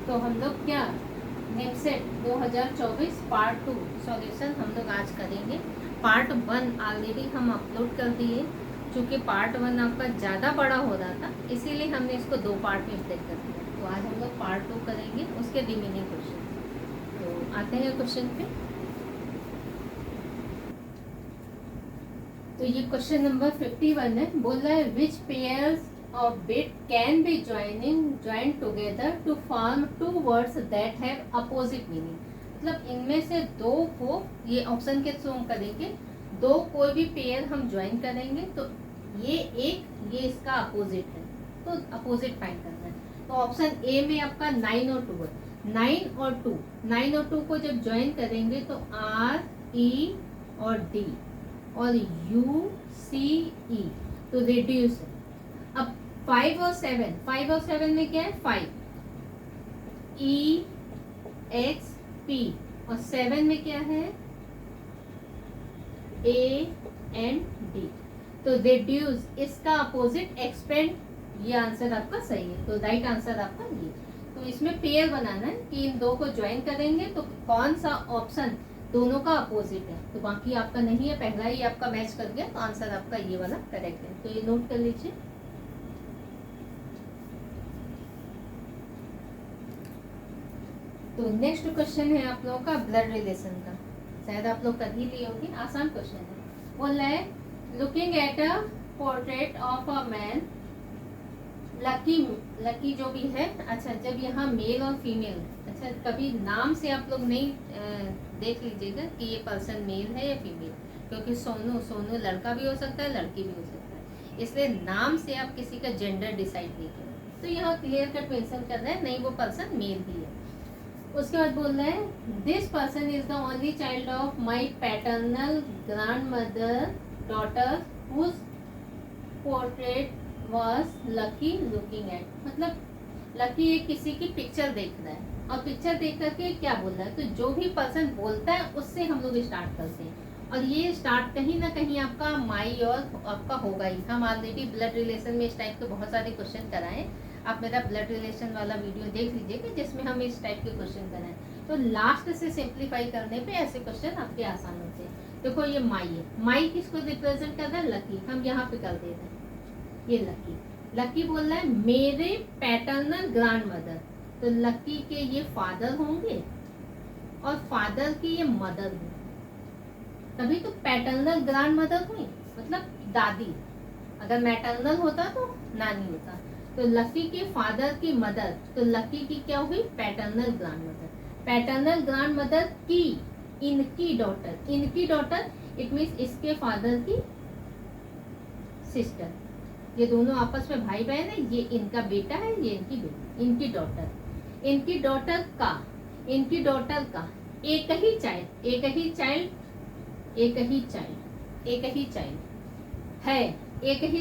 तो हम लोग क्या नेमसेट 2024 पार्ट 2 सॉल्यूशन हम लोग आज करेंगे। पार्ट 1 ऑलरेडी हम अपलोड कर दिए। चूँकि पार्ट 1 आपका ज़्यादा बड़ा हो रहा था, इसीलिए हमने इसको 2 पार्ट में ब्रेक कर दिया। तो आज हम लोग पार्ट 2 करेंगे, उसके रिमेनिंग क्वेश्चन। तो आते हैं क्वेश्चन पे। तो ये क्वेश्चन नंबर 51 है। बोल रहा है विच pairs of bit can be joined together to form two words that have opposite meaning। मतलब इनमें से दो को, ये ऑप्शन के थ्रू हम करेंगे, दो कोई भी पेयर हम ज्वाइन करेंगे तो ये इसका अपोजिट है, तो अपोजिट फाइंड करना है। तो ऑप्शन ए में आपका 9 और 2 है। 9 और 2 को जब ज्वाइन करेंगे तो R E और D और U C E, तो रेड्यूस है। अब 5 और 7 में क्या है? 5 E X P और 7 में क्या है? A and D, तो reduce इसका अपोजिट एक्सपेंड। ये आंसर आपका सही है, तो राइट आंसर आपका ये। तो इसमें पेयर बनाना है कि इन दो को ज्वाइन करेंगे तो कौन सा ऑप्शन दोनों का अपोजिट है। तो बाकी आपका नहीं है, पहला ही आपका मैच कर गया, तो आंसर आपका ये वाला करेक्ट है। तो ये नोट कर लीजिए। तो नेक्स्ट क्वेश्चन है आप लोगों का ब्लड रिलेशन का, शायद आप लोग कर ही लिए होंगे। आसान क्वेश्चन है। बोल रहा है looking at a portrait of a man, lucky जो भी है। अच्छा, जब यहाँ मेल और फीमेल, अच्छा कभी नाम से आप लोग नहीं देख लीजिएगा कि ये पर्सन मेल है या फीमेल, क्योंकि सोनू लड़का भी हो सकता है, लड़की भी हो सकता है, इसलिए नाम से आप किसी का जेंडर डिसाइड नहीं करें। तो यहाँ क्लियर कट मेंशन कर रहा है नहीं, वो पर्सन मेल ही है। उसके बाद बोल रहा है this person is the only child of my paternal grand mother daughter whose portrait was Lucky looking at. मतलब लकी एक किसी की पिक्चर देख रहा है और पिक्चर देख करके क्या बोल रहा है, तो जो भी पर्सन बोलता है उससे हम लोग स्टार्ट करते हैं। और ये स्टार्ट कहीं ना कहीं आपका माई और आपका होगा ही। हम ऑलरेडी ब्लड रिलेशन में इस टाइप के बहुत सारे क्वेश्चन कराएं। आप मेरा ब्लड रिलेशन वाला वीडियो देख लीजिएगा जिसमें हम इस टाइप के क्वेश्चन कराएं। तो लास्ट से सिंप्लीफाई करने पे ऐसे क्वेश्चन आपके आसान होते हैं। देखो ये माई है, माई किसको रिप्रेजेंट कर रहा है? लकी। हम यहाँ पे कर दे रहे हैं ये लकी बोल रहा है मेरे पैटर्नल ग्रैंड मदर, तो लकी के ये फादर होंगे और फादर की ये मदर होंगी, तभी तो पैटर्नल ग्रैंड मदर हुई, मतलब दादी। अगर मैटर्नल होता तो नानी होता। तो लकी के फादर की मदर, तो लकी की क्या हुई? Paternal grand mother. Paternal grand mother की इनकी डॉटर, इट मीन्स इसके फादर की सिस्टर। ये दोनों आपस में भाई बहन है, ये इनका बेटा है, ये इनकी बेटी, इनकी डॉटर का एक ही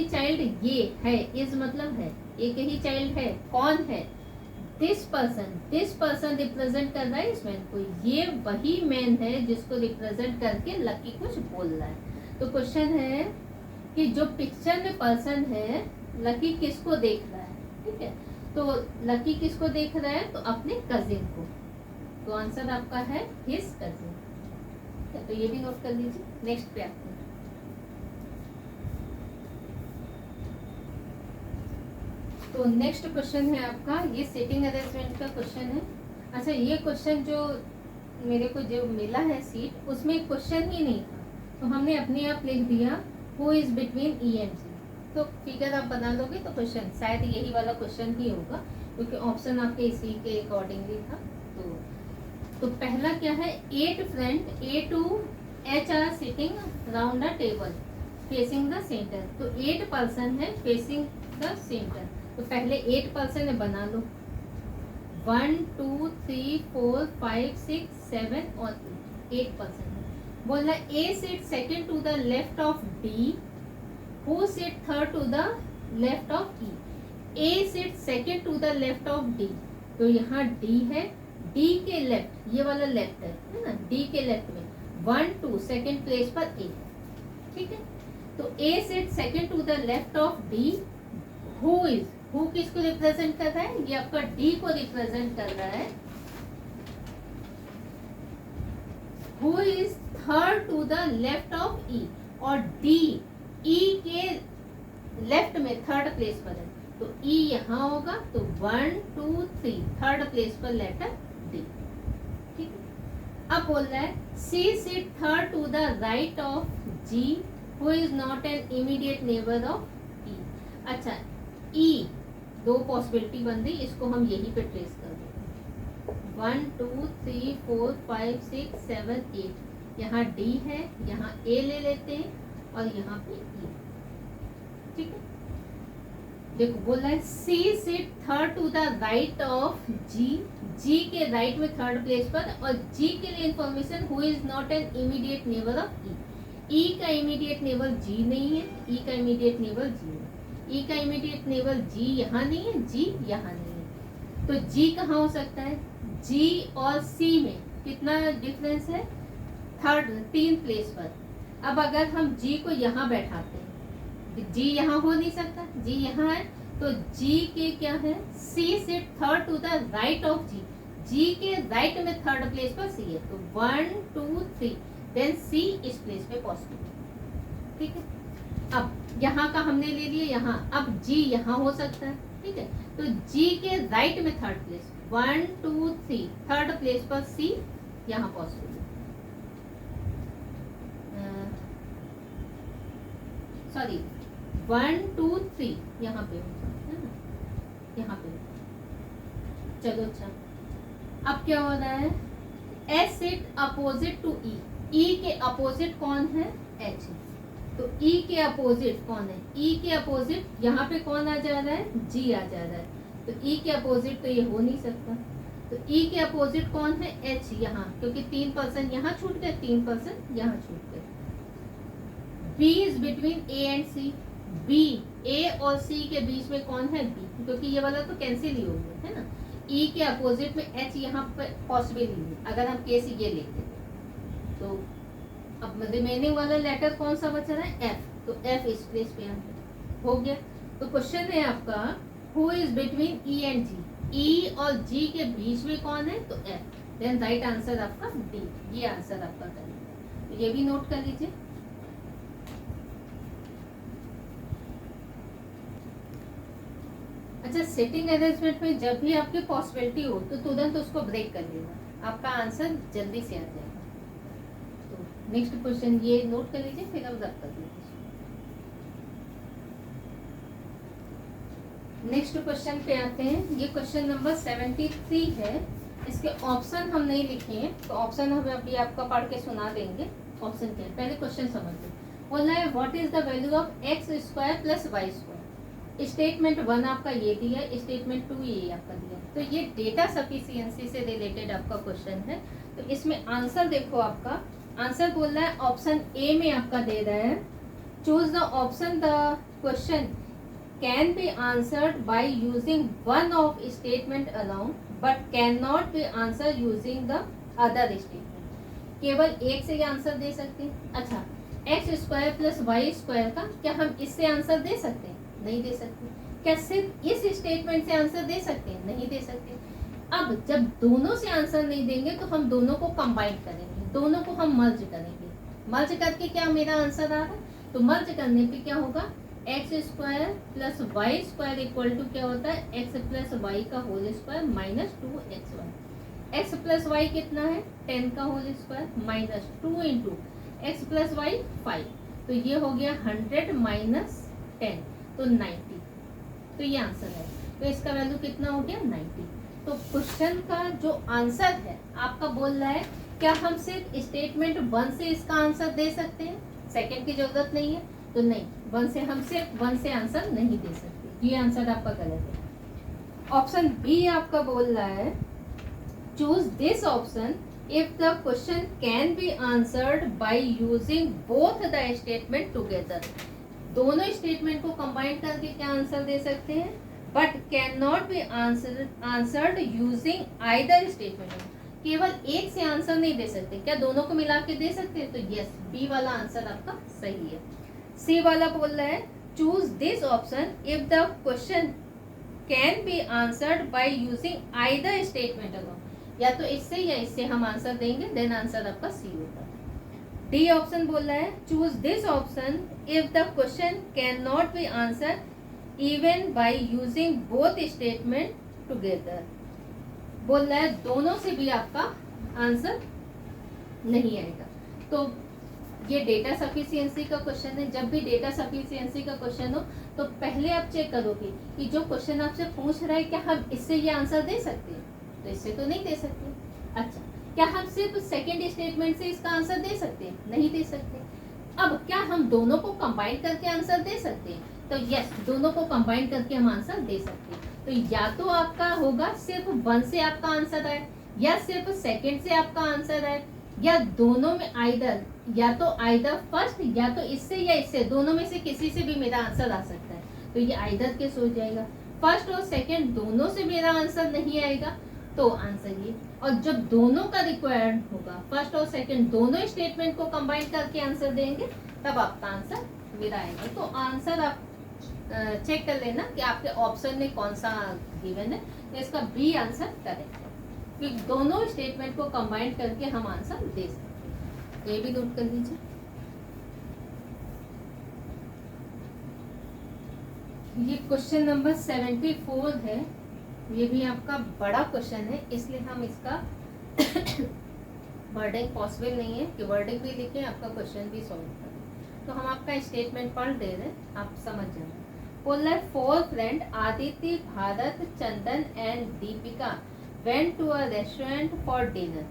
चाइल्ड ये है, इज मतलब है, एक ही चाइल्ड है। कौन है? दिस पर्सन रिप्रेजेंट कर रहा है इस मैन को। ये वही मैन है जिसको रिप्रेजेंट करके लकी कुछ बोल रहा है। तो क्वेश्चन है कि जो पिक्चर में पर्सन है, लकी किसको देख रहा है? ठीक है, तो लकी किसको देख रहा है? तो अपने कजिन को। तो आंसर आपका है हिज कजिन। तो ये भी नोट कर लीजिए। नेक्स्ट पे आते हैं। तो नेक्स्ट क्वेश्चन है आपका, ये सेटिंग अरेंजमेंट का क्वेश्चन है। अच्छा, ये क्वेश्चन जो मेरे को जो मिला है सीट, उसमें क्वेश्चन ही नहीं था, तो हमने अपने आप लिख दिया who is between E and C. तो फिगर आप बना लोगे तो क्वेश्चन शायद यही वाला क्वेश्चन ही होगा, क्योंकि ऑप्शन आपके इसी के अकॉर्डिंगली था। तो पहला क्या है? 8 friend A to H are sitting round a table facing the centre. तो 8 पर्सन है फेसिंग द सेंटर। तो पहले 8 पर्सन है, बना लो। 1 2 3 4 5 6 7 और 8 पर्सन है। बोला A sit second to the left of D, who sit third to the left of E। A sit second to the left of D, तो यहाँ D है, D के लेफ्ट, ये वाला लेफ्ट है ना, D के लेफ्ट में 1 2 सेकेंड प्लेस पर A। ठीक है, तो A sit second to the left of D, who who किसको रिप्रेजेंट कर रहा है, ये आपका डी को रिप्रेजेंट कर रहा है। Who is third to the left of E, और डी ई के लेफ्ट में थर्ड प्लेस पर है, तो ई यहाँ होगा, तो 1 2 3 थर्ड प्लेस पर लेटर डी। ठीक है, अब बोल रहा है C sit third to the right of G who is not an immediate neighbour of E. अच्छा, ई दो पॉसिबिलिटी बन रही, इसको हम यही पे ट्रेस कर देंगे। 1 2 3 4 5 6 7 8, यहाँ डी है, यहाँ ए ले लेते हैं और यहाँ पे ई। ठीक है, देखो बोल रहा है C sit third to the right of G, G के राइट में थर्ड प्लेस पर, और जी के लिए information who is not an immediate neighbour of E. E का इमीडिएट नेबर जी नहीं है, ई का इमीडिएट नेबर जी है, ई का इमीडिएट नेबर जी यहाँ नहीं है, जी यहाँ नहीं है, तो जी कहाँ हो सकता है, जी और सी में कितना डिफरेंस है, थर्ड 3 प्लेस पर। अब अगर हम जी को यहाँ बैठाते हैं, जी यहाँ हो नहीं सकता, जी यहाँ है, तो जी के क्या है, C sit third to the right of G, G के राइट में थर्ड प्लेस पर सी है, तो 1 2 3 देन सी इस प्लेस पे पॉसिबल। ठीक है, अब यहाँ का हमने ले लिया यहाँ, अब जी यहाँ हो सकता है। ठीक है, तो जी के राइट में थर्ड प्लेस 1 2 3 थर्ड प्लेस पर सी यहाँ पॉसिबल है, सॉरी 1 2 3 यहाँ पे है ना, यहाँ पे। चलो अच्छा, अब क्या हो रहा है, एस सिट अपोजिट टू ई, ई के अपोजिट कौन है, एच, तो ई के अपोजिट कौन है, ई के अपोजिट यहाँ पे कौन आ जा रहा है, जी आ जा रहा है, तो ई के अपोजिट तो ये हो नहीं सकता, तो ई के अपोजिट कौन है, एच यहाँ, क्योंकि 3% यहाँ छूट गए, 3% यहाँ छूट गए। B is between A and C, B A और सी के बीच में कौन है, बी, क्योंकि ये वाला तो कैंसिल ही हो गया है ना, ई के अपोजिट में एच यहाँ पर पॉसिबल ही नहीं, अगर हम केस ये लेते तो अब रिमेनिंग वाला लेटर कौन सा बचा रहा है, एफ, तो एफ इस प्लेस पे हो गया। तो क्वेश्चन है आपका who is between E and G, E और जी के बीच में कौन है, तो एफ, देन राइट आंसर आपका डी, ये आंसर आपका करेंगे, तो ये भी नोट कर लीजिए। अच्छा, सेटिंग अरेंजमेंट में जब भी आपकी पॉसिबिलिटी हो तो तुरंत उसको ब्रेक कर लेना, आपका आंसर जल्दी से आ जाएगा। तो नेक्स्ट क्वेश्चन ये नोट कर लीजिए, फिर अब रब कर लीजिए। नेक्स्ट क्वेश्चन पे आते हैं, ये क्वेश्चन नंबर 73 है। इसके ऑप्शन हम नहीं लिखे हैं, तो ऑप्शन हम अभी आपका पढ़ के सुना देंगे। ऑप्शन क्या है, पहले क्वेश्चन समझते हैं। बोला है what is the value of X square plus Y square. Statement 1 आपका ये दिया, स्टेटमेंट 2 ये आपका दिया, तो ये डेटा सफिशिएंसी से रिलेटेड आपका क्वेश्चन है। तो इसमें आंसर देखो, आपका आंसर बोल रहा है ऑप्शन ए में आपका दे रहा है, choose the option the question can be answered by using one of statement alone but can not be answer using the other statement. केवल एक से ही आंसर दे सकते हैं। अच्छा, X square plus Y square का क्या हम इससे आंसर दे सकते हैं? नहीं दे सकते। क्या सिर्फ इस स्टेटमेंट से आंसर दे सकते हैं? नहीं दे सकते। अब जब दोनों से आंसर नहीं देंगे तो हम दोनों को कंबाइन करेंगे, दोनों को हम मर्ज करेंगे। मर्ज करके क्या मेरा आंसर आ रहा है, तो मर्ज करने पे क्या होगा, X square plus Y square equal to क्या होता है, एक्स प्लस वाई का whole square minus 2xy। X plus Y कितना है, 10 का whole square minus 2 into X plus Y 5, तो ये हो गया 100 माइनस 10 तो 90। तो ये आंसर है, तो इसका वैल्यू कितना हो गया 90। तो क्वेश्चन का जो आंसर है आपका बोल रहा है क्या हम सिर्फ स्टेटमेंट 1 से इसका आंसर दे सकते हैं, सेकंड की जरूरत नहीं है? तो नहीं, 1 से हम सिर्फ 1 से आंसर नहीं दे सकते, ये आंसर आपका गलत है। ऑप्शन बी आपका बोल रहा है choose this option if the question can be answered by using both the statement together. दोनों स्टेटमेंट को कंबाइन करके क्या आंसर दे सकते हैं, but can not be answered using either statement. केवल एक से आंसर नहीं दे सकते, क्या दोनों को मिला के दे सकते हैं? तो यस, बी वाला आंसर आपका सही है। सी वाला बोल रहा है choose this option if the question can be answered by using either statement alone, या तो इससे या इससे हम आंसर देंगे, देन आंसर आपका सी होगा। डी ऑप्शन बोल रहा है choose this option if the question can not be answer even by using both statement together. बोल रहा है दोनों से भी आपका आंसर नहीं आएगा। तो ये डेटा सफिशिएंसी का क्वेश्चन है। जब भी डेटा सफिशिएंसी का क्वेश्चन हो तो पहले आप चेक करोगे कि जो क्वेश्चन आपसे पूछ रहा है क्या हम इससे ये आंसर दे सकते हैं, तो इससे तो नहीं दे सकते। अच्छा, क्या हम सिर्फ सेकेंड स्टेटमेंट से इसका आंसर दे सकते हैं? नहीं दे सकते। अब क्या हम दोनों को कंबाइन करके आंसर दे सकते हैं? तो यस, दोनों को कंबाइन करके हम आंसर दे सकते हैं। तो या तो आपका होगा सिर्फ वन से आपका आंसर आए, या सिर्फ सेकेंड से आपका आंसर आए, या दोनों में आइदर, या तो आइदर फर्स्ट, या तो इससे या इससे, दोनों में से किसी से भी मेरा आंसर आ सकता है। तो ये आइदर केस हो जाएगा। फर्स्ट और सेकेंड दोनों से मेरा आंसर नहीं आएगा तो आंसर ये। और जब दोनों का रिक्वायर्ड होगा, फर्स्ट और सेकेंड दोनों स्टेटमेंट को कंबाइन करके आंसर देंगे, तब आपका आंसर मेरा आएगा। तो आंसर आप चेक कर लेना कि आपके ऑप्शन में कौन सा गिवन है। तो इसका बी आंसर करेक्ट है, क्योंकि दोनों स्टेटमेंट को कंबाइन करके हम आंसर दे सकते हैं। ये भी नोट कर लीजिए। ये क्वेश्चन नंबर 74 है। ये भी आपका बड़ा क्वेश्चन है, इसलिए हम इसका वर्डिंग पॉसिबल नहीं है कि वर्डिंग भी लिखें, आपका क्वेश्चन भी सॉल्व करें। तो हम आपका स्टेटमेंट पढ़ दे रहे हैं, आप समझ जाए। बोल रहे 4 friend Aditya, Bharat, Chandan and Deepika went to a restaurant for dinner.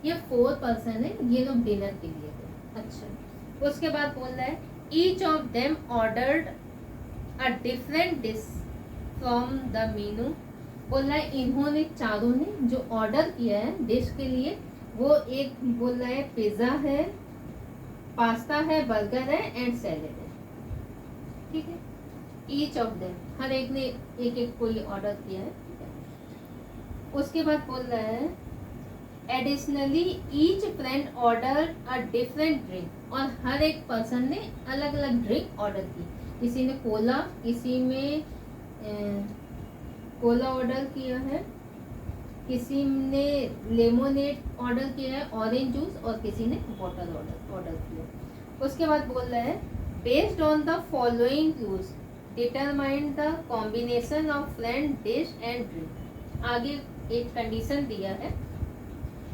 ये 4 पर्सन है, ये लोग डिनर के लिए गए। अच्छा, उसके बाद बोल रहा है each of them ordered a different dish from the मेनू। बोल रहा है इन्होंने चारों ने जो ऑर्डर किया है डिश के लिए, वो एक बोल रहा है पिज्जा है, पास्ता है, बर्गर है एंड सैलेड है। ठीक है, ईच ऑफ देम, हर एक ने एक एक कोई ऑर्डर किया है। उसके बाद बोल रहा है additionally each friend order a different drink, और हर एक पर्सन ने अलग अलग ड्रिंक ऑर्डर की। किसी ने कोला, किसी में कोला ऑर्डर किया है, किसी ने लेमोनेड ऑर्डर किया है, ऑरेंज जूस, और किसी ने वाटर ऑर्डर किया। उसके बाद बोल रहा है based on the following clues determine the combination of friend dish and drink. आगे एक कंडीशन दिया है।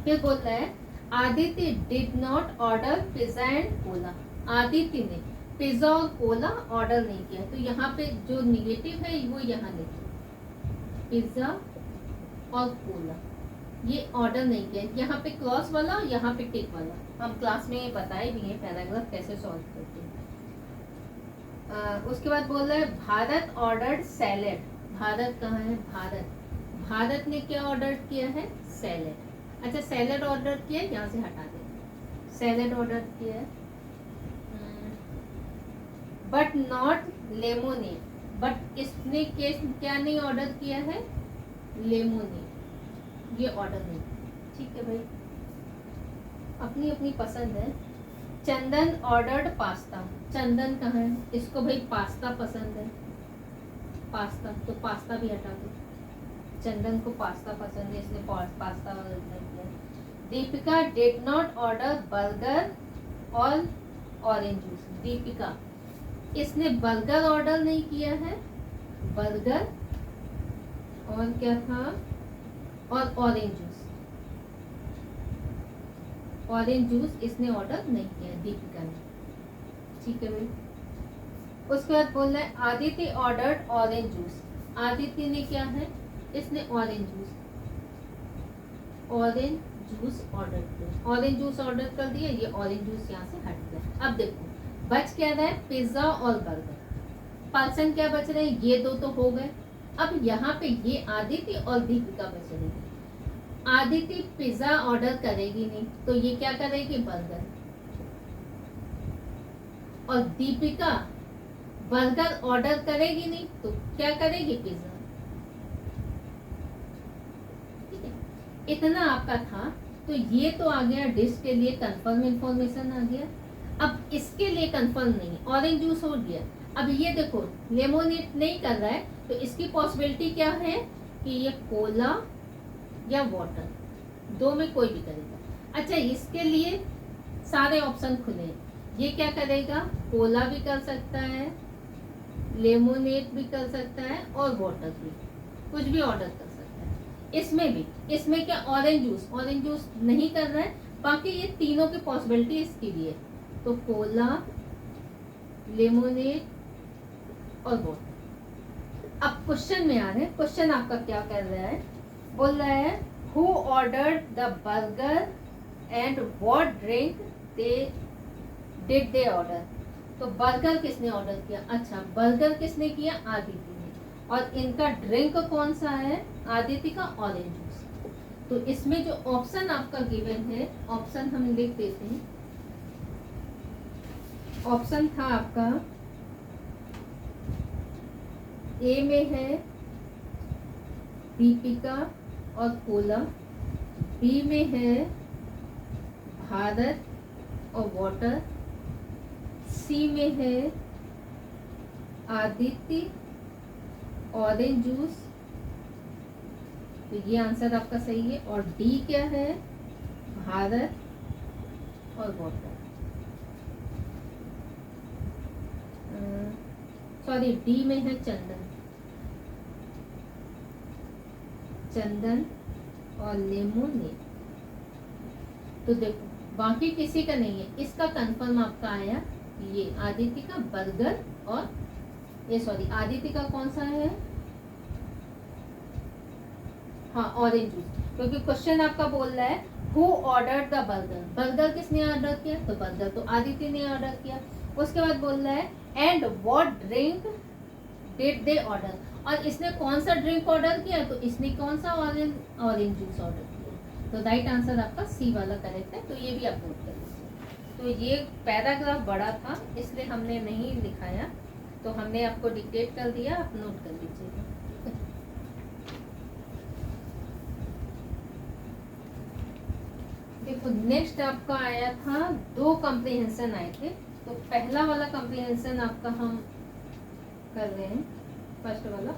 फिर बोल रहा है Aditya did not order pizza and Cola. Aditya ने पिज्जा और कोला ऑर्डर नहीं किया। तो यहाँ पे जो निगेटिव है वो यहाँ लिखिए, पिज्जा और कोला ये ऑर्डर नहीं किया। यहाँ पे क्रॉस वाला, यहाँ पे टिक वाला, हम क्लास में बताए भी हैं पैराग्राफ कैसे सॉल्व करते हैं। उसके बाद बोल रहा है भारत ऑर्डर्ड सैलेड। भारत कहाँ है? भारत ने क्या ऑर्डर किया है? सैलेड। अच्छा, सैलेड ऑर्डर किया है, यहाँ से हटा दें। सैलेड ऑर्डर किया है बट नॉट लेमोनेड। बट इसने क्या नहीं ऑर्डर किया है? लेमोनेड। ये ऑर्डर नहीं। ठीक है भाई, अपनी अपनी पसंद है। चंदन ऑर्डर्ड पास्ता। चंदन कहाँ है? इसको भाई पास्ता पसंद है, पास्ता, तो पास्ता भी हटा दो। चंदन को पास्ता पसंद है, इसने पास्ता ऑर्डर किया। Deepika did not order burger और ऑरेंज जूस। दीपिका, इसने बर्गर ऑर्डर नहीं किया है, बर्गर और क्या था, और ऑरेंज जूस। ऑरेंज जूस इसने ऑर्डर नहीं किया दीपिका ने। ठीक है भाई। उसके बाद बोल रहा है Aditya ordered orange juice. Aditya ने क्या है? इसने ऑरेंज जूस ऑर्डर किया। ऑरेंज जूस ऑर्डर कर दिया, ये ऑरेंज जूस यहाँ से हट गया। अब देखो बच क्या रहा है? पिज्जा और बर्गर। पर्सन क्या बच रहे हैं? ये दो तो हो गए। अब यहाँ पे ये आदित्य और दीपिका बच रही है। आदित्य पिज्जा ऑर्डर करेगी नहीं, तो ये क्या करेगी? बर्गर। और दीपिका बर्गर ऑर्डर करेगी नहीं, तो क्या करेगी? पिज्जा। ठीक है, इतना आपका था। तो ये तो आ गया डिश के लिए कंफर्म इंफॉर्मेशन आ गया। अब इसके लिए कंफर्म नहीं, ऑरेंज जूस हो गया। अब ये देखो लेमोनेड नहीं कर रहा है, तो इसकी पॉसिबिलिटी क्या है कि ये कोला या वाटर, दो में कोई भी करेगा। अच्छा, इसके लिए सारे ऑप्शन खुले हैं। ये क्या करेगा, कोला भी कर सकता है, लेमोनेड भी कर सकता है और वाटर भी, कुछ भी ऑर्डर कर सकता है। इसमें भी, इसमें क्या ऑरेंज जूस नहीं कर रहा है, बाकी ये तीनों की पॉसिबिलिटी इसकी भी है। तो कोला, लेमोनेड और वाटर। अब क्वेश्चन में आ रहे हैं, क्वेश्चन आपका क्या कर रहा है, बोल रहा है who ordered the burger and what drink did they order. तो बर्गर किसने ऑर्डर किया, अच्छा बर्गर किसने किया, आदित्य ने, और इनका ड्रिंक कौन सा है, आदित्य का ऑरेंज जूस। तो इसमें जो ऑप्शन आपका गिवन है, ऑप्शन हम लिख देते हैं। ऑप्शन था आपका, ए में है दीपिका और कोला, बी में है भारत और वाटर, सी में है आदित्य ऑरेंज जूस, तो ये आंसर आपका सही है। और डी क्या है, भारत और वाटर, सॉरी डी में है चंदन और लेमोनेड। तो देखो बाकी किसी का नहीं है, इसका कंफर्म आपका आया, ये आदित्य का बर्गर और ये सॉरी आदित्य का कौन सा है, हाँ ऑरेंज जूस, क्योंकि क्वेश्चन आपका बोल रहा है who order the burger, burger किसने ऑर्डर किया, तो बर्गर तो आदित्य ने ऑर्डर किया। उसके बाद बोल रहा है and what drink did they order, और इसने कौन सा ड्रिंक ऑर्डर किया, तो इसने कौन सा ऑरेंज जूस ऑर्डर किया। तो राइट आंसर आपका सी वाला करेक्ट है। तो ये भी आप नोट कर लीजिए। तो ये पैराग्राफ बड़ा था इसलिए हमने नहीं लिखाया, तो हमने आपको डिक्टेट कर दिया, आप नोट कर लीजिएगा। देखो नेक्स्ट आपका आया था, दो कॉम्प्रिहेंशन आए थे। तो पहला वाला कॉम्प्रिहेंशन आपका हम कर रहे हैं, फर्स्ट वाला।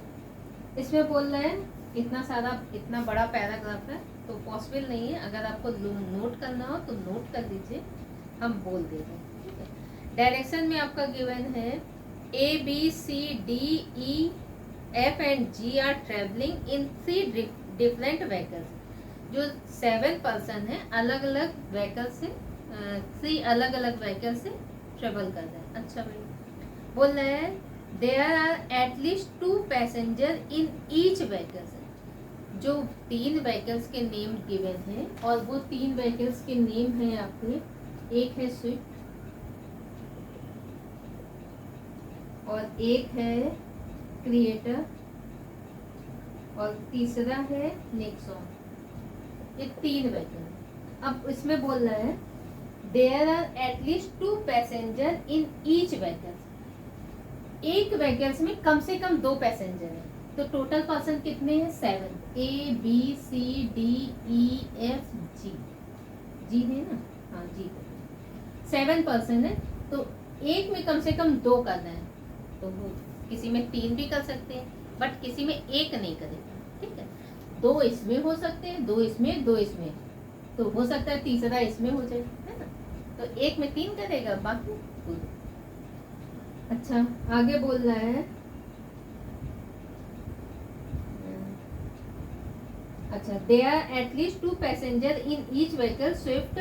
इसमें बोल रहे हैं इतना सारा, इतना बड़ा पैराग्राफ है तो पॉसिबल नहीं है, अगर आपको नोट करना हो तो नोट कर लीजिए, हम बोल दे रहे हैं, ठीक है। डायरेक्शन में आपका गिवन है A B C D E F and G are travelling in 3 different vehicles. जो 7 पर्सन है अलग अलग व्हीकल से, 3 अलग अलग व्हीकल से ट्रेवल कर रहे हैं। अच्छा भाई, बोल रहे हैं there are at least 2 passenger in each vehicles. जो 3 व्हीकल्स के नेम गिवन है, और वो 3 व्हीकल्स के नेम है आपके, एक है स्विफ्ट और एक है क्रिएटर और तीसरा है नेक्सॉन। ये 3 व्हीकल। अब इसमें बोल रहा है there are at least 2 passenger in each vehicles. एक व्हीकल्स में कम से कम 2 पैसेंजर हैं, तो टोटल पर्सन कितने हैं, 7। A B C D E F G है ना, हाँ जी 7 पर्सन है। तो एक में कम से कम 2 करना है, तो वो किसी में 3 भी कर सकते हैं, बट किसी में 1 नहीं करेगा, ठीक है। 2 इसमें हो सकते हैं, 2 इसमें, 2 इसमें, तो हो सकता है तीसरा इसमें हो जाए, है ना। तो 1 में 3 करेगा, बाकी 2। अच्छा आगे बोल रहा है, अच्छा they are at least 2 passenger in each vehicle Swift,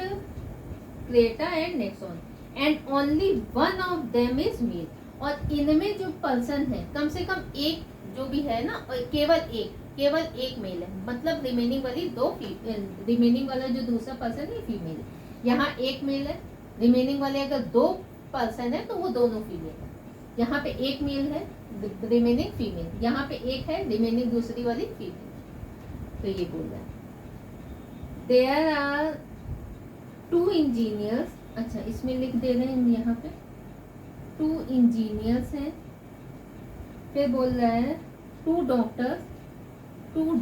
Creta and Nexon and only one of them is male. और इनमें जो पर्सन है कम से कम एक जो भी है ना, केवल एक मेल है, मतलब रिमेनिंग वाली 2 रिमेनिंग वाला जो दूसरा पर्सन है फीमेल है। यहाँ 1 मेल है, रिमेनिंग वाले अगर 2 पर्सन है तो वो दोनों फीमेल है। यहाँ पे 1 मेल है, रिमेनिंग फीमेल, यहाँ पे 1 है, रिमेनिंग दूसरी वाली फीमेल। तो ये बोल रहा है देयर आर 2 इंजीनियर्स। अच्छा इसमें लिख दे रहे हैं यहाँ पे 2 इंजीनियर्स हैं। फिर बोल रहा है 2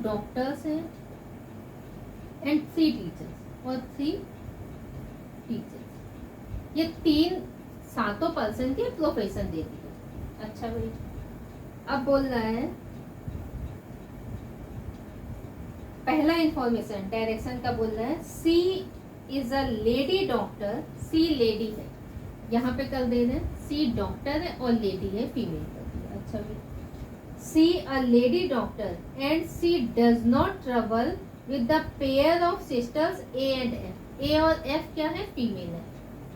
डॉक्टर्स हैं एंड 3 टीचर्स और 3 टीचर्स। ये 3 सातों पर्सन के प्रोफेशन दे दिए। अच्छा भाई, अब बोल रहा है पहला इंफॉर्मेशन डायरेक्शन का बोल रहा है, C is a lady doctor, C lady है, यहाँ पे कर दे रहे हैं सी डॉक्टर है और लेडी है फीमेल कर दिया। अच्छा भी, C a lady doctor and C does not travel with the pair of sisters A and F. A और एफ क्या है? फीमेल है।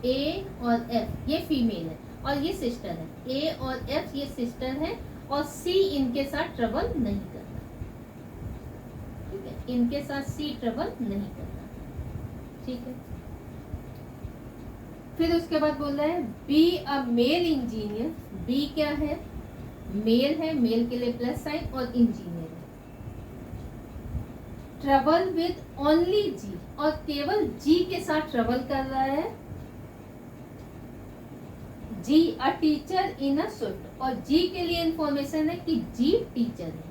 ए और एफ ये फीमेल है और ये सिस्टर है। ए और एफ ये सिस्टर है और सी इनके साथ ट्रेवल नहीं करता, ठीक है, इनके साथ सी ट्रेवल नहीं करता, ठीक है। फिर उसके बाद बोल रहा है B a male engineer, B क्या है? मेल है, मेल के लिए प्लस साइन और इंजीनियर है। ट्रेवल विद ओनली जी, और केवल जी के साथ ट्रेवल कर रहा है। जी a teacher in a Swift, और जी के लिए इंफॉर्मेशन है कि जी टीचर है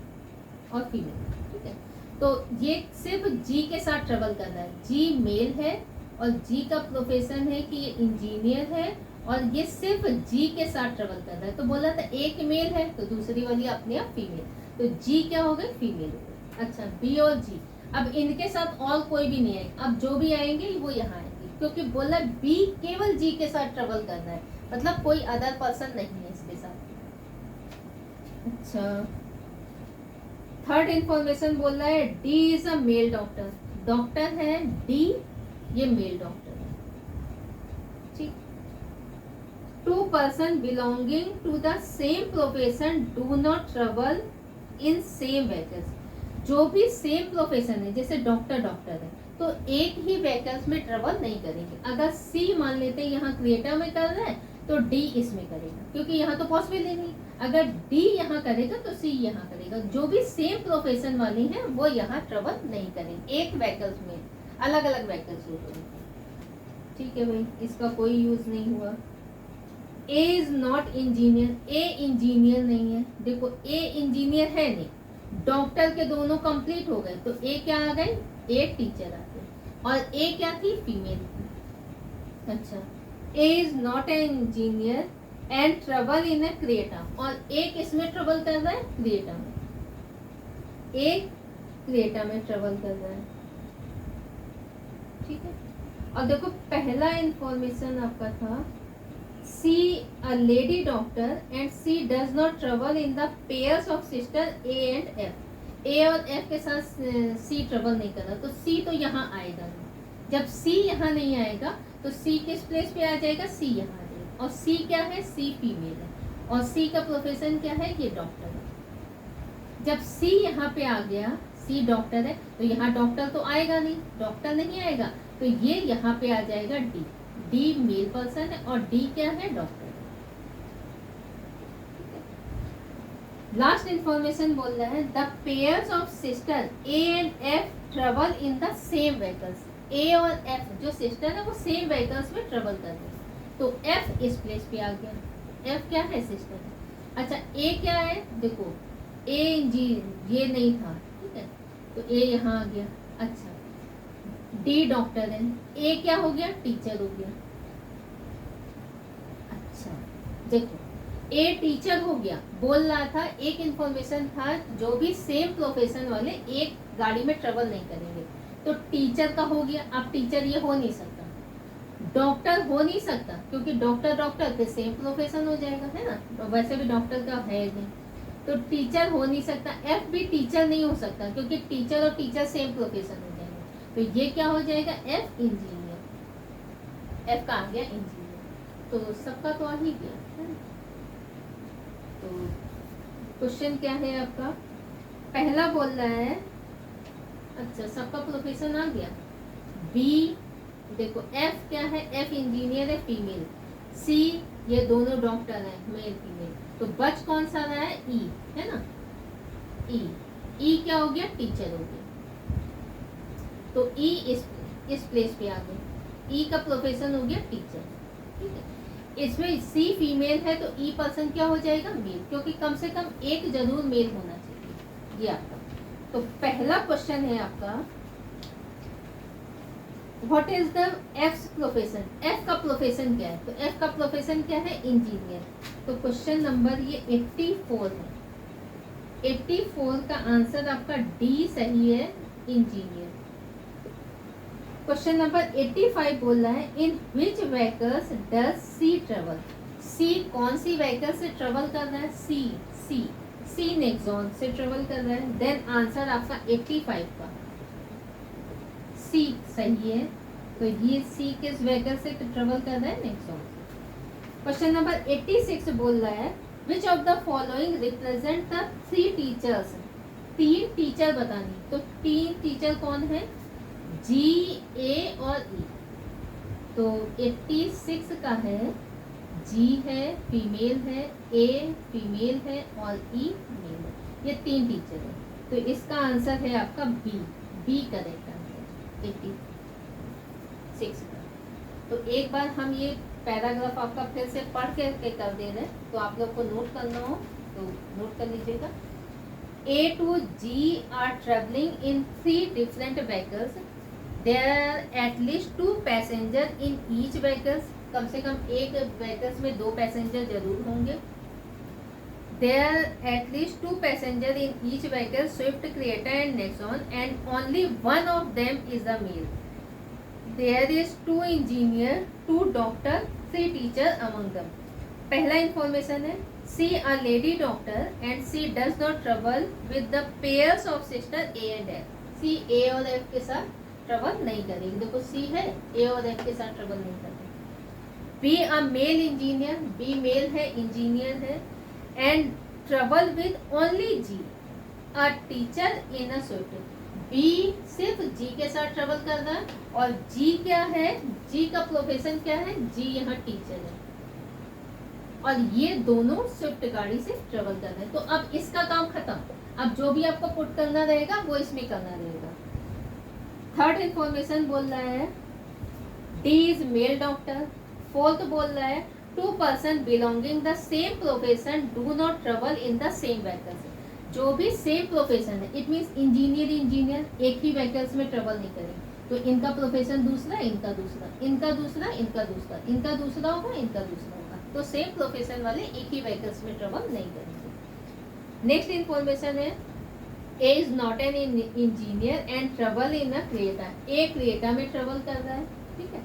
और फीमेल, ठीक है। तो ये सिर्फ जी के साथ ट्रेवल कर रहा है। जी मेल है और जी का प्रोफेशन है कि ये इंजीनियर है और ये सिर्फ जी के साथ ट्रेवल कर रहा है। तो बोला था एक मेल है तो दूसरी वाली अपने आप फीमेल, तो जी क्या हो गई? फीमेल हो गई। अच्छा, बी और जी, अब इनके साथ और कोई भी नहीं आएगा, अब जो भी आएंगे वो यहाँ आएंगे, क्योंकि बोला बी केवल जी के साथ ट्रेवल कर रहा है, मतलब कोई अदर पर्सन नहीं है इसके साथ। अच्छा, थर्ड इंफॉर्मेशन बोल रहा है D is a male doctor, doctor है डी, ये मेल डॉक्टर है, ठीक। Two person belonging to the same profession do not travel in same vehicles. जो भी सेम प्रोफेशन है, जैसे डॉक्टर है, तो एक ही व्हीकल्स में ट्रेवल नहीं करेंगे। अगर सी मान लेते हैं यहाँ क्रिएटर में कर रहा है तो डी इसमें करेगा, क्योंकि यहाँ तो पॉसिबल ही नहीं। अगर डी यहाँ करेगा तो सी यहाँ करेगा। जो भी सेम प्रोफेशन वाली है वो यहाँ ट्रेवल नहीं करेंगे, एक व्हीकल्स में, अलग अलग व्हीकल्स यूज होंगे, ठीक है भाई, इसका कोई यूज नहीं हुआ। A is not engineer, A engineer नहीं है। देखो ए इंजीनियर है नहीं, डॉक्टर के दोनों कंप्लीट हो गए, तो ए क्या आ गई? ए टीचर आ गई, और ए क्या थी? फीमेल थी। अच्छा, A is not a engineer and travel in a Creta, और ए किसमें ट्रेवल कर रहा है? क्रिएटा में। ए क्रिएटा में ट्रेवल कर रहा है, ठीक है। और देखो पहला इंफॉर्मेशन आपका था C a lady doctor and C does not travel in the pairs of sister A and F. A और एफ के साथ सी ट्रेवल नहीं कर रहा, तो सी तो यहाँ आएगा नहीं। जब सी यहाँ नहीं आएगा तो सी किस प्लेस पे आ जाएगा? सी यहाँ आ जाएगा। और सी क्या है? सी फीमेल है, और सी का प्रोफेशन क्या है? ये डॉक्टर है। जब सी यहाँ पे आ गया, सी डॉक्टर है, तो यहाँ डॉक्टर तो आएगा नहीं, डॉक्टर नहीं आएगा, तो ये यहाँ पे आ जाएगा डी। डी मेल पर्सन है और डी क्या है? डॉक्टर। लास्ट इंफॉर्मेशन बोल रहा है the pairs of sister A and F travel in the same vehicles. A और एफ जो सिस्टर है वो सेम व्हीकल्स में ट्रेवल कर रहे हैं, तो एफ इस प्लेस पे आ गया। एफ क्या है? सिस्टर है। अच्छा, ए क्या है? देखो ए जी ये नहीं था, ठीक है, तो ए यहाँ आ गया। अच्छा, डी डॉक्टर है, ए क्या हो गया? टीचर हो गया। अच्छा, देखो ए टीचर हो गया, बोल रहा था एक इंफॉर्मेशन था जो भी सेम प्रोफेशन वाले एक गाड़ी में ट्रेवल नहीं करेंगे, तो टीचर का हो गया। अब टीचर ये हो नहीं सकता, डॉक्टर हो नहीं सकता, क्योंकि डॉक्टर फिर सेम प्रोफेशन हो जाएगा, है ना, तो वैसे भी डॉक्टर का है नहीं, तो टीचर हो नहीं सकता। एफ भी टीचर नहीं हो सकता, क्योंकि टीचर और टीचर सेम प्रोफेशन हो जाएगा, तो ये क्या हो जाएगा? F engineer. एफ का आ गया इंजीनियर, तो सबका तो आ ही गया, है ना। तो क्वेश्चन क्या है आपका? पहला बोल रहा है, अच्छा सबका प्रोफेशन आ गया। बी देखो एफ क्या है? एफ इंजीनियर है, फीमेल। सी ये दोनों डॉक्टर है, मेल फीमेल, तो बच कौन सा रहा है? ई, है ना। ई क्या हो गया? टीचर हो गया, तो ई इस प्लेस पे आ गए। ई का प्रोफेशन हो गया टीचर, ठीक है। इसमें सी फीमेल है तो ई पर्सन क्या हो जाएगा? मेल, क्योंकि कम से कम एक जरूर मेल होना चाहिए, ये आपका। तो पहला क्वेश्चन है आपका what is the F profession? F का प्रोफेशन क्या है? तो एफ का प्रोफेशन क्या है? इंजीनियर। तो क्वेश्चन नंबर ये 84 है। 84 का आंसर आपका डी सही है, इंजीनियर। क्वेश्चन नंबर 85 बोल रहा है इन विच व्हीकल्स डज सी ट्रेवल। सी कौन सी व्हीकल से ट्रेवल कर रहा है? सी सी सी नेक्सॉन से ट्रेवल कर रहा है। देन आंसर आपका 85 का सी सही है। तो ये सी किस व्हीकल से ट्रेवल कर रहा है? नेक्सॉन। क्वेश्चन नंबर 86 बोल रहा है which of the following represent the three teachers. तीन टीचर बतानी। तो तीन टीचर कौन है? जी, ए और ई। तो 86 का है जी है, फीमेल है, ए फीमेल है और ई मेल है। ये तीन टीचर है। तो इसका आंसर है आपका बी। बी करेक्ट आंसर 86 का। तो एक बार हम ये पैराग्राफ आपका फिर से पढ़ के कर दे रहे हैं, तो आप लोग को नोट करना हो तो नोट कर लीजिएगा। A to G are traveling in 3 different vehicles. There are at least 2 passengers in each vehicles. कम से कम एक व्हीकल्स में 2 पैसेंजर जरूर होंगे। There are at least 2 passengers in each vehicle, Swift, Creta and Nexon, and only one of them is a male. There is 2 engineer, 2 doctor, 3 teacher among them. पहला information है C a lady doctor and C does not travel with the pairs of sister A and F. C A और F के साथ travel नहीं करेगी। देखो सी है, ए और एफ के साथ ट्रेवल नहीं करेगी। B a male engineer, B male है, इंजीनियर है, and travel with only G a teacher in a Swift. B सिर्फ जी के साथ ट्रेवल कर रहा है और जी क्या है? जी का प्रोफेशन क्या है? जी यहाँ टीचर है और ये दोनों स्विफ्ट गाड़ी से ट्रेवल कर रहे हैं। तो अब इसका काम खत्म। अब जो भी आपको पुट करना रहेगा वो इसमें करना रहेगा। थर्ड इंफॉर्मेशन बोल रहा है D is male doctor. Fourth बोल रहा है 2 person belonging the same profession do not travel in the same vehicles. जो भी सेम प्रोफेशन है, इट मीन्स इंजीनियर एक ही व्हीकल्स में ट्रेवल नहीं करेंगे। तो इनका प्रोफेशन दूसरा, इनका दूसरा, इनका दूसरा, इनका दूसरा, इनका दूसरा होगा, इनका दूसरा होगा। तो सेम प्रोफेशन वाले एक ही व्हीकल्स में ट्रेवल नहीं करेंगे। नेक्स्ट इंफॉर्मेशन है A is not an engineer and travel in a Creta. A Creta में ट्रेवल कर रहा है, ठीक है।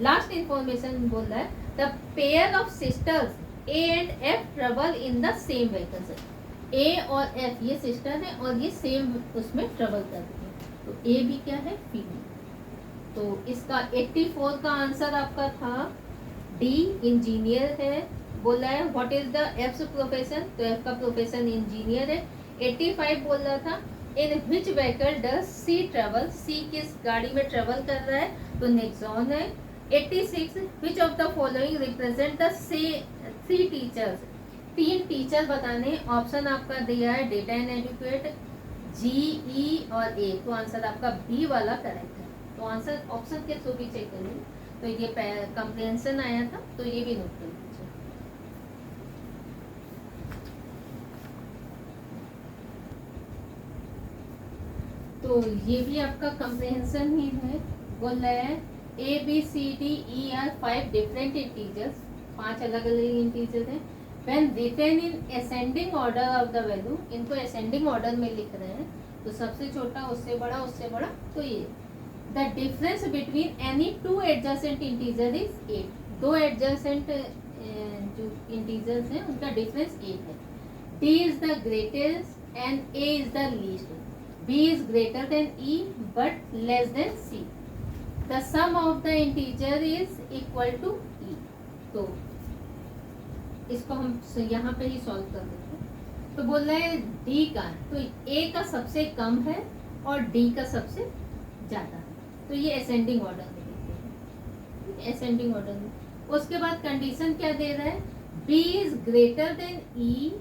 लास्ट इंफॉर्मेशन बोल रहा है the pair of sisters A and F travel in the same vehicles. A और एफ ये सिस्टर है और ये सेम उसमें ट्रेवल करती है। तो ए भी क्या है? फीमेल। तो इसका 84 का आंसर आपका था डी, इंजीनियर है। बोला है what is the F's profession. तो एफ का प्रोफेशन इंजीनियर है। 85 बोल रहा था in which vehicle does C travel. C किस गाड़ी में ट्रेवल कर रहा है? तो नेक्सॉन है। 86 which of the following represent the 3 teachers. 3 teacher बताने। ऑप्शन आपका दिया है data and educate, ji, E और ए। तो आंसर आपका बी वाला करेक्ट है। तो आंसर ऑप्शन के थ्रू भी चेक करेंगे। तो ये कंप्रिहेंशन आया था, तो ये भी नोट कर लीजिए। तो ये भी आपका कंप्रिहेंशन ही है। बोल रहा है A B C D E are 5 different integers. 5 अलग अलग इंटीजर हैं। When written in ascending order of the value, इनको ascending order में लिख रहे हैं। तो सबसे छोटा उससे बड़ा, उससे बड़ा। तो ये the difference between any 2 adjacent integer is 8। 2 adjacent जो integers हैं उनका difference 8 है। D is the greatest and A is the least। B is greater than E but less than C। The sum of the integer is equal to E। तो इसको हम यहाँ पे ही solve कर देते हैं। तो बोल रहे हैं डी का, तो ए का सबसे कम है और डी का सबसे ज्यादा है। तो ये असेंडिंग ऑर्डर में देते हैं, असेंडिंग ऑर्डर में। उसके बाद कंडीशन क्या दे रहा है? B is greater than E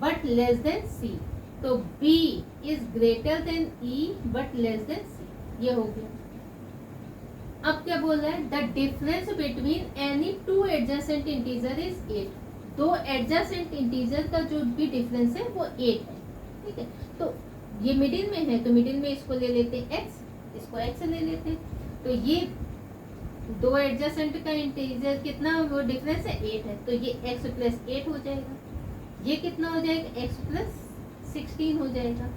but less than C. तो B is greater than E but less than C. ये हो गया। अब क्या बोल रहा है? The difference between any 2 adjacent integer is 8। 2 adjacent integer का जो भी डिफरेंस है वो 8 है, ठीक है। तो ये मिडिल में है, तो मिडिल में इसको ले लेते हैं x, इसको x ले लेते हैं। तो ये 2 एडजेसेंट का इंटीजर कितना वो डिफरेंस है? 8 है। तो ये x प्लस 8 हो जाएगा। ये कितना हो जाएगा? x प्लस 16 हो जाएगा।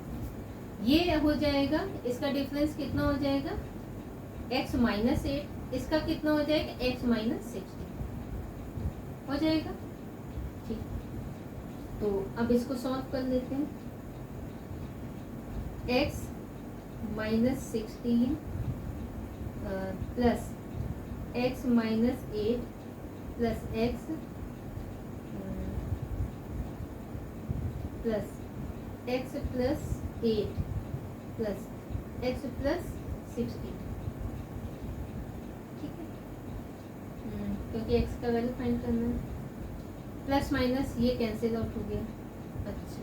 ये हो जाएगा, इसका डिफरेंस कितना हो जाएगा, x माइनस 8, इसका कितना हो जाएगा, x माइनस 16 हो जाएगा। ठीक, तो अब इसको सॉल्व कर लेते हैं। x minus 16 plus x minus 8 plus x plus x plus 8 plus x plus 16, ठीक है, क्योंकि x का वैल्यू फाइंड करना है। प्लस माइनस ये कैंसिल आउट हो गया। अच्छा,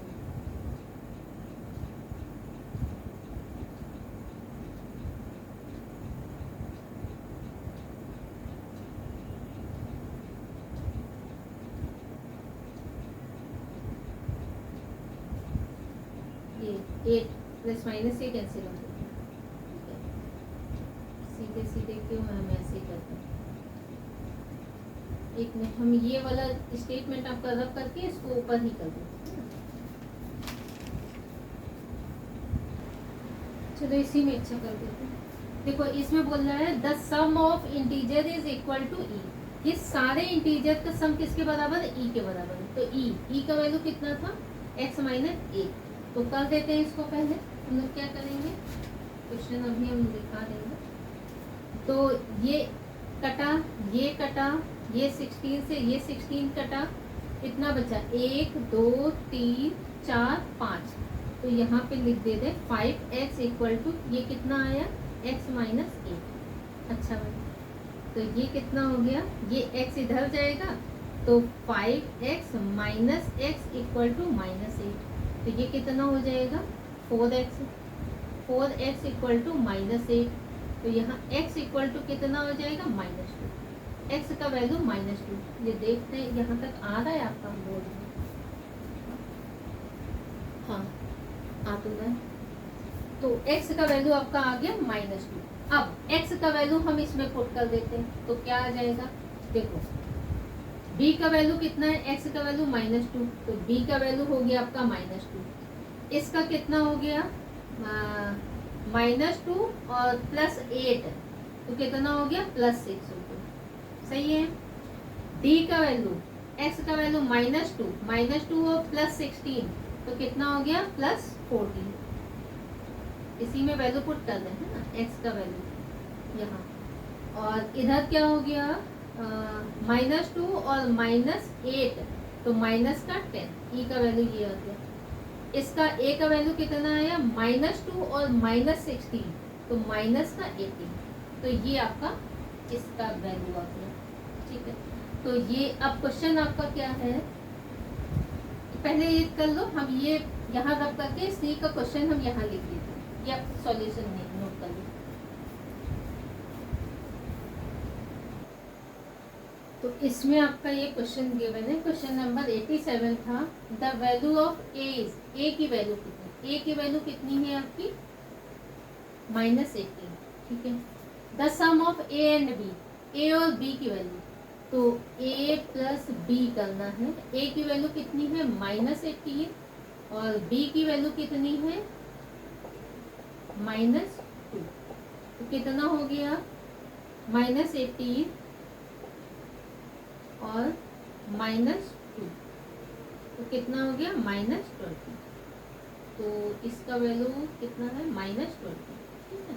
ये 8 प्लस माइनस ये कैंसिल आउट हो गया। सीधे सीधे क्यों हम ऐसे करते हैं। एक मिनट, हम ये वाला स्टेटमेंट आपका रब करके इसको ऊपर ही कर देते हैं। चलो इसी में अच्छा कर देते हैं। देखो इसमें बोल रहा है the sum of integer is equal to E. ये सारे इंटीजर का सम किसके बराबर है, ई के बराबर है। तो ई का वैल्यू कितना था, x माइनस 8। तो कर देते हैं इसको। पहले हम लोग क्या करेंगे, क्वेश्चन अभी हम दिखा देंगे। तो ये कटा, ये कटा, ये 16 से ये 16 कटा, इतना बचा 1 2 3 4 5। तो यहाँ पे लिख दे दे 5x इक्वल टू, ये कितना आया, x माइनस 8। अच्छा भाई, तो ये कितना हो गया, ये x इधर जाएगा तो 5x minus x equal to minus 8। तो ये कितना हो जाएगा, 4x इक्वल टू माइनस 8। तो यहाँ x इक्वल टू कितना हो जाएगा, -2। x का वैल्यू -2। ये देखते हैं यहाँ तक आ रहा है आपका बोर्ड में, हाँ आ तो रहा है। तो x का वैल्यू आपका आ गया -2। अब x का वैल्यू हम इसमें पुट कर देते हैं तो क्या आ जाएगा, देखो b का वैल्यू कितना है, x का वैल्यू -2, तो b का वैल्यू हो गया आपका -2। इसका कितना हो गया, -2 और +8, तो कितना हो गया, +6 हो गया। सही है। d का वैल्यू, x का वैल्यू -2 और +16, तो कितना हो गया, +14। इसी में वैल्यू पुट कर दें, है ना, x का वैल्यू यहाँ। और इधर क्या हो गया, -2 और -8, तो माइनस का 10। ई का वैल्यू ये आ गया। इसका a का वैल्यू कितना आया, -2 और -16, तो माइनस का 18। तो ये आपका इसका वैल्यू आ गया। ठीक है, तो ये अब क्वेश्चन आपका क्या है, पहले ये कर लो, हम ये यहाँ रख करके सी का क्वेश्चन हम यहाँ लिख देते हैं, या सॉल्यूशन नहीं नोट कर लो। तो इसमें आपका ये क्वेश्चन गिवन है, क्वेश्चन नंबर 87 था। द वैल्यू ऑफ ए की वैल्यू कितनी, ए की वैल्यू कितनी है आपकी, -18। ठीक है, the sum of A and B, A और बी की वैल्यू, तो a प्लस बी करना है। a की वैल्यू कितनी है, -18, और b की वैल्यू कितनी है, -2। तो कितना हो गया, -18 और -2, तो कितना हो गया, -20। तो इसका वैल्यू कितना है, -20। ठीक है,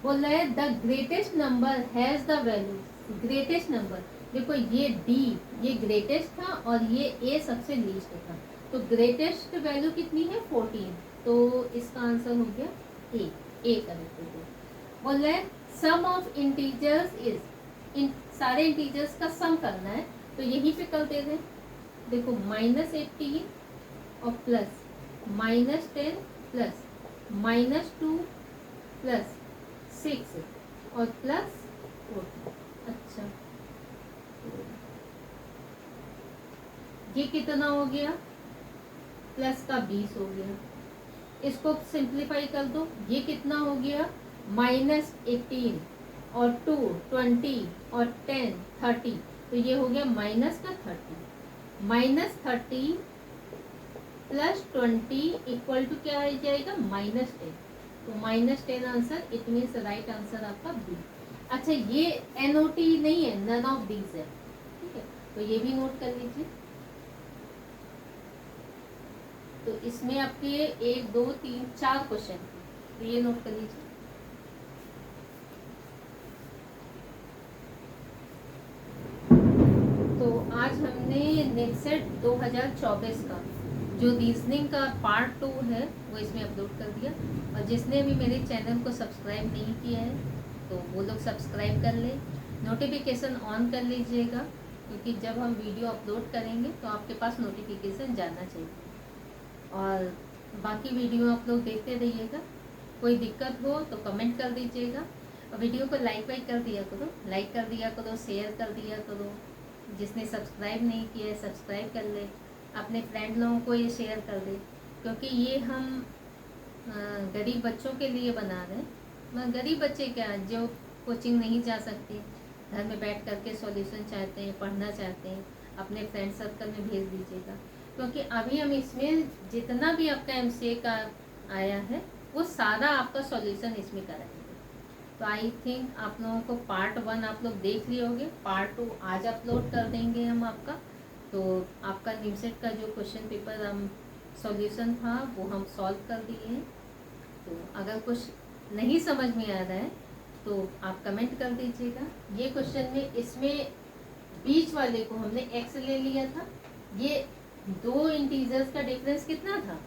बोल रहा है the greatest number has the value, greatest number, देखो ये d ये ग्रेटेस्ट था और ये a सबसे लीस्ट था, तो ग्रेटेस्ट वैल्यू कितनी है, 14। तो इसका आंसर हो गया a करेक्ट हो गया। बोल रहा है सम ऑफ इंटीजर्स इज, इन सारे इंटीजर्स का सम करना है, तो यहीं पे कर दे दें। देखो -18 और प्लस -10 प्लस -2 प्लस 6 और +14। अच्छा, ये कितना हो गया, प्लस का 20 हो गया। इसको सिंप्लीफाई कर दो, ये कितना हो गया, -18 और 2 20 और 10 30, तो ये हो गया -30। -30 प्लस 20 इक्वल टू क्या आ जाएगा, -10। तो -10 answer, it means right answer आपका बी। अच्छा, ये NOT नहीं है, नन ऑफ दीज है, ठीक है, तो ये भी नोट कर लीजिए। तो इसमें आपके 1 2 3 4 क्वेश्चन, तो ये नोट कर लीजिए। तो आज हमने नेटसेट 2024 का जो रीजनिंग का पार्ट 2 है वो इसमें अपलोड कर दिया। और जिसने भी मेरे चैनल को सब्सक्राइब नहीं किया है तो वो लोग सब्सक्राइब कर ले, नोटिफिकेशन ऑन कर लीजिएगा, क्योंकि जब हम वीडियो अपलोड करेंगे तो आपके पास नोटिफिकेशन जाना चाहिए। और बाकी वीडियो आप लोग देखते रहिएगा। कोई दिक्कत हो तो कमेंट कर दीजिएगा, और वीडियो को लाइक वाइक कर दिया करो, लाइक कर दिया करो, शेयर कर दिया करो। जिसने सब्सक्राइब नहीं किया है सब्सक्राइब कर ले, अपने फ्रेंड लोगों को ये शेयर कर दे, क्योंकि ये हम गरीब बच्चों के लिए बना रहे हैं। गरीब बच्चे क्या, जो कोचिंग नहीं जा सकते, घर में बैठ करके सॉल्यूशन चाहते हैं, पढ़ना चाहते हैं, अपने फ्रेंड सर्कल में भेज दीजिएगा। क्योंकि अभी हम इसमें जितना भी आपका MCA का आया है वो सारा आपका सॉल्यूशन इसमें कराएंगे। तो आई थिंक आप लोगों को पार्ट 1 आप लोग देख लिए होंगे, पार्ट 2 आज अपलोड कर देंगे हम आपका। तो आपका निमसेट का जो क्वेश्चन पेपर हम सॉल्यूशन था वो हम सॉल्व कर दिए हैं। तो अगर कुछ नहीं समझ में आ रहा है तो आप कमेंट कर दीजिएगा। ये क्वेश्चन में इसमें बीच वाले को हमने x ले लिया था, ये 2 इंटीजर्स का डिफरेंस कितना था,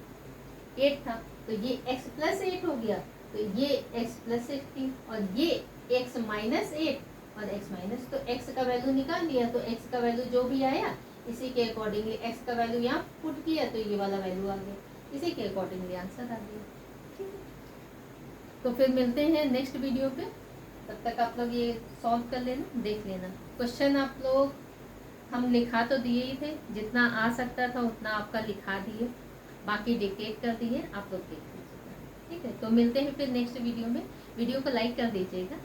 8 था, तो ये x प्लस 8 हो गया, तो ये x प्लस 8 थी, और ये x माइनस 8 और x माइनस, तो x का वैल्यू निकाल लिया, तो x का वैल्यू जो भी आया इसी के अकॉर्डिंगली x का वैल्यू यहाँ पुट किया तो ये वाला वैल्यू आ गया, इसी के अकॉर्डिंगली आंसर आ गया। ठीक है, तो फिर मिलते हैं नेक्स्ट वीडियो पे, तब तक आप लोग ये सॉल्व कर लेना, देख लेना। क्वेश्चन आप लोग हम लिखा तो दिए ही थे, जितना आ सकता था उतना आपका लिखा दिए, बाकी डिक्टेट कर दिए, आप लोग देख लीजिएगा। ठीक है, तो मिलते हैं फिर नेक्स्ट वीडियो में। वीडियो को लाइक कर दीजिएगा।